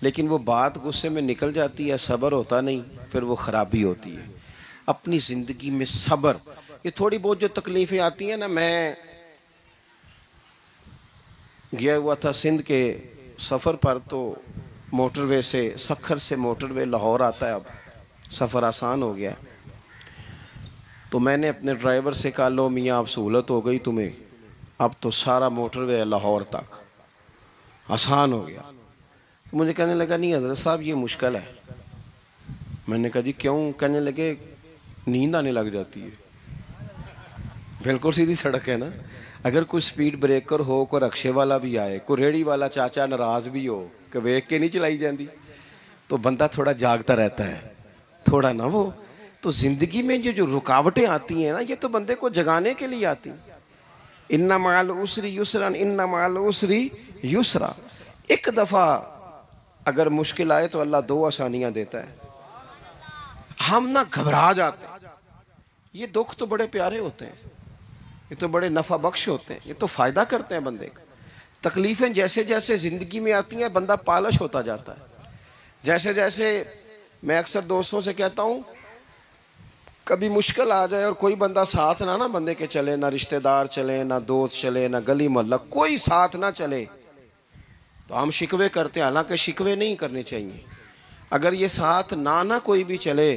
लेकिन वो बात गुस्से में निकल जाती है, सब्र होता नहीं, फिर वो ख़राबी होती है। अपनी ज़िंदगी में सब्र, ये थोड़ी बहुत जो तकलीफ़ें आती हैं ना, मैं गया हुआ था सिंध के सफ़र पर, तो मोटरवे से, सखर से मोटरवे लाहौर आता है, अब सफ़र आसान हो गया। तो मैंने अपने ड्राइवर से कहा लो मियाँ अब सहूलत हो गई तुम्हें, अब तो सारा मोटरवे लाहौर तक आसान हो गया। तो मुझे कहने लगा नहीं हज़रत साहब ये मुश्किल है। मैंने कहा जी क्यों? कहने लगे नींद आने लग जाती है। बिल्कुल सीधी सड़क है ना, अगर कोई स्पीड ब्रेकर हो, कोई रक्शे वाला भी आए, कोई रेहड़ी वाला चाचा नाराज़ भी हो कि वेख के नहीं चलाई जाती, तो बंदा थोड़ा जागता रहता है, थोड़ा ना वो। तो ज़िंदगी में जो रुकावटें आती हैं ना, ये तो बंदे को जगाने के लिए आती। इन्ना माल उसरी युसरन, इन्ना माल उसरी युसरा। एक दफ़ा अगर मुश्किल आए तो अल्लाह दो आसानियाँ देता है। हम ना घबरा जाते हैं। ये दुख तो बड़े प्यारे होते हैं, ये तो बड़े नफ़ा बख्श होते हैं, ये तो फ़ायदा करते हैं बंदे का। तकलीफ़ें जैसे जैसे ज़िंदगी में आती हैं बंदा पालिश होता जाता है। जैसे जैसे मैं अक्सर दोस्तों से कहता हूँ, कभी मुश्किल आ जाए और कोई बंदा साथ ना बंदे के चले, ना रिश्तेदार चले, ना दोस्त चले, ना गली मोहल्ला कोई साथ ना चले, तो हम शिकवे करते हैं। हालांकि शिकवे नहीं करने चाहिए। अगर ये साथ ना कोई भी चले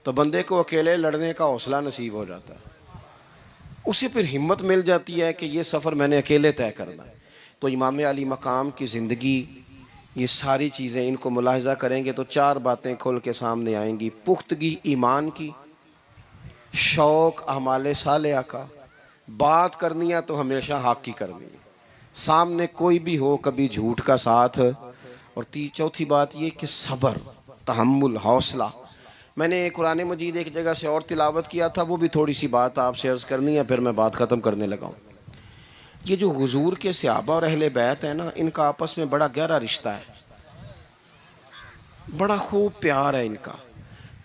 तो बंदे को अकेले लड़ने का हौसला नसीब हो जाता है, उसे फिर हिम्मत मिल जाती है कि ये सफ़र मैंने अकेले तय करना है। तो इमाम अली मकाम की ज़िंदगी, ये सारी चीज़ें इनको मुलाहिज़ा करेंगे तो चार बातें खुल के सामने आएंगी। पुख्तगी ईमान की, शौक़ अमाले सालिहा का, बात करनी है तो हमेशा हक़ की करनी है, सामने कोई भी हो कभी झूठ का साथ, और चौथी बात ये कि सब्र, तहम्मुल, हौसला। मैंने कुरान मजीद एक जगह से और तिलावत किया था, वो भी थोड़ी सी बात आपसे अर्ज़ करनी है, फिर मैं बात ख़त्म करने लगा हूँ। ये जो हुजूर के सहाबा और अहले बैत है ना, इनका आपस में बड़ा गहरा रिश्ता है, बड़ा खूब प्यार है इनका।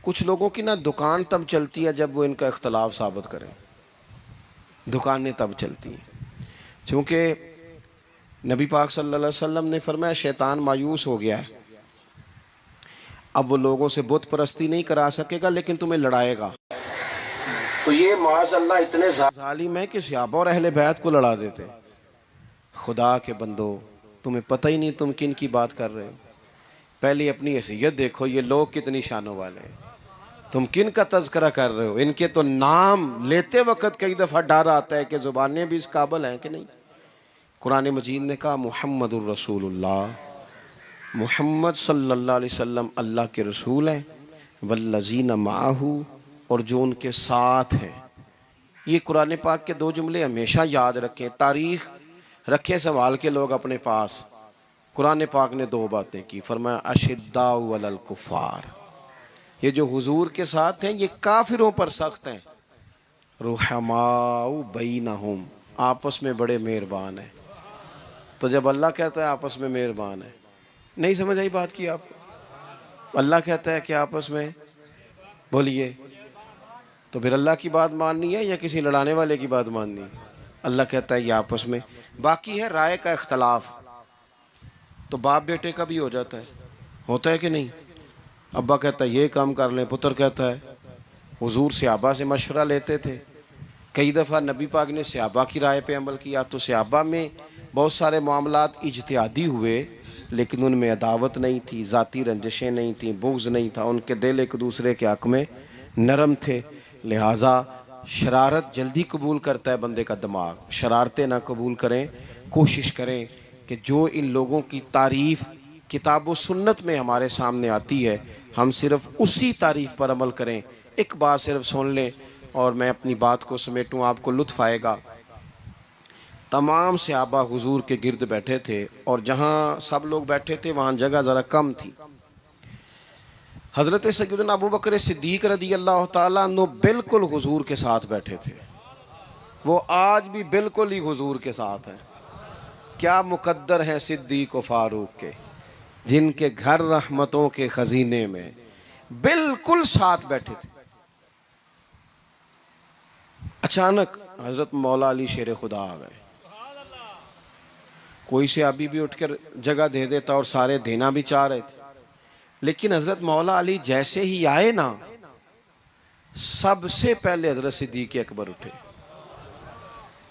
कुछ लोगों की ना दुकान तब चलती है जब वो इनका इख्तलाफ साबित करें, दुकानें तब चलती हैं। क्योंकि नबी पाक सल्लल्लाहु अलैहि वसल्लम ने फरमाया शैतान मायूस हो गया है, अब वो लोगों से बुत परस्ती नहीं करा सकेगा लेकिन तुम्हें लड़ाएगा। तो ये माज़अल्लाह इतने जालिम है कि सहाबा और अहले बैत को लड़ा देते। खुदा के बंदो, तुम्हें पता ही नहीं तुम किन की बात कर रहे हो। पहले अपनी हैसियत देखो, ये लोग कितनी शानों वाले हैं, तुम किन का तज़किरा कर रहे हो। इनके तो नाम लेते वक्त कई दफ़ा डर आता है कि ज़ुबानें भी इस काबिल हैं कि नहीं। कुरान मजीद ने कहा मुहम्मदुर रसूलुल्लाह, मुहम्मद सल्लल्लाहु अलैहि वसल्लम अल्लाह के रसूल हैं, वल्लज़ीना माअहू, और जो उनके साथ हैं। ये कुरान पाक के दो जुमले हमेशा याद रखें, तारीख़ रखें संभाल के लोग अपने पास। कुरान पाक ने दो बातें की, फरमाया अशिद्दाउ अलल कुफ़ार, ये जो हुजूर के साथ हैं ये काफिरों पर सख्त हैं, रुहमाउ बैनहुम, आपस में बड़े मेहरबान हैं। तो जब अल्लाह कहता है आपस में मेहरबान है, नहीं समझ आई बात की आपको? अल्लाह कहता है कि आपस में बोलिए, तो फिर अल्लाह की बात माननी है या किसी लड़ाने वाले की बात माननी है? अल्लाह कहता है ये आपस में। बाकी है राय का इख्तलाफ, तो बाप बेटे का भी हो जाता है, होता है कि नहीं? अब्बा कहता है ये काम कर लें, पुत्र कहता है। हुजूर सहाबा से मशवरा लेते थे, कई दफ़ा नबी पाक ने सहाबा की राय पे अमल किया, तो सहाबा में बहुत सारे मामलात इज्तिहादी हुए, लेकिन उनमें अदावत नहीं थी, ज़ाती रंजिशें नहीं थी, बुग़्ज़ नहीं था, उनके दिल एक दूसरे के हक़ में नरम थे। लिहाजा शरारत जल्दी कबूल करता है बंदे का दिमाग, शरारतें ना कबूल करें। कोशिश करें कि जो इन लोगों की तारीफ़ किताब व सुन्नत में हमारे सामने आती है, हम सिर्फ़ उसी तारीफ़ पर अमल करें। एक बात सिर्फ सुन लें और मैं अपनी बात को समेटूँ, आपको लुत्फ़ आएगा। तमाम सहाबा हुजूर के गिर्द बैठे थे, और जहाँ सब लोग बैठे थे वहाँ जगह ज़रा कम थी। हज़रत सय्यदना अबू बकर सिद्दीक़ रज़ी अल्लाह ताला अन्हु बिल्कुल हुजूर के साथ बैठे थे, वो आज भी बिल्कुल ही हुजूर के साथ हैं। क्या मुकद्दर हैं सिद्दीक़ व फ़ारूक के, जिनके घर रहमतों के ख़ज़ीने में बिल्कुल साथ बैठे थे। अचानक हजरत मौला अली शेर खुदा आ गए। कोई से अभी भी उठकर जगह दे देता और सारे देना भी चाह रहे थे, लेकिन हजरत मौला अली जैसे ही आए ना, सबसे पहले हजरत सिद्दीक अकबर उठे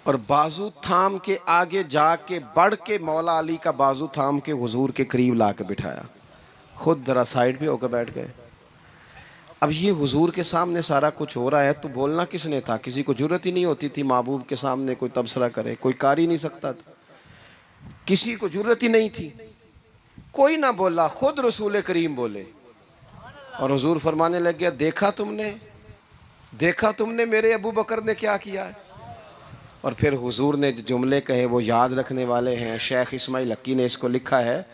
और बाजू थाम के आगे जाके बढ़ के मौला अली का बाजू थाम के हुजूर के करीब ला के बिठाया, खुद जरा साइड पे होकर बैठ गए। अब ये हुजूर के सामने सारा कुछ हो रहा है, तो बोलना किसने था? किसी को जरूरत ही नहीं होती थी महबूब के सामने कोई तबसरा करे, कोई कर ही नहीं सकता था, किसी को जरूरत ही नहीं थी। कोई ना बोला, खुद रसूल करीम बोले और हुजूर फरमाने लग गया, देखा तुमने मेरे अबू बकर ने क्या किया है। और फिर हुजूर ने जो जुमले कहे वो याद रखने वाले हैं। शेख इस्माइल हक्की ने इसको लिखा है।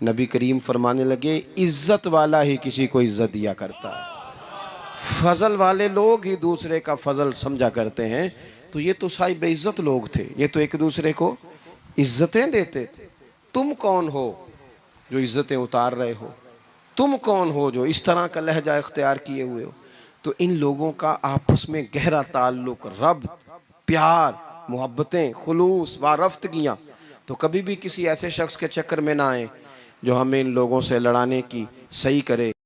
नबी करीम फरमाने लगे, इज्जत वाला ही किसी को इज्जत दिया करता है, फजल वाले लोग ही दूसरे का फजल समझा करते हैं। तो ये तो साहिब इज्जत लोग थे, ये तो एक दूसरे को इज्जतें देते थे। तुम कौन हो जो इज्जतें उतार रहे हो? तुम कौन हो जो इस तरह का लहजा इख्तियार किए हुए हो? तो इन लोगों का आपस में गहरा ताल्लुक, रब, प्यार, मोहब्बतें, खुलूस वारफ्तगियाँ। तो कभी भी किसी ऐसे शख्स के चक्कर में ना आए जो हमें इन लोगों से लड़ाने की सही करे।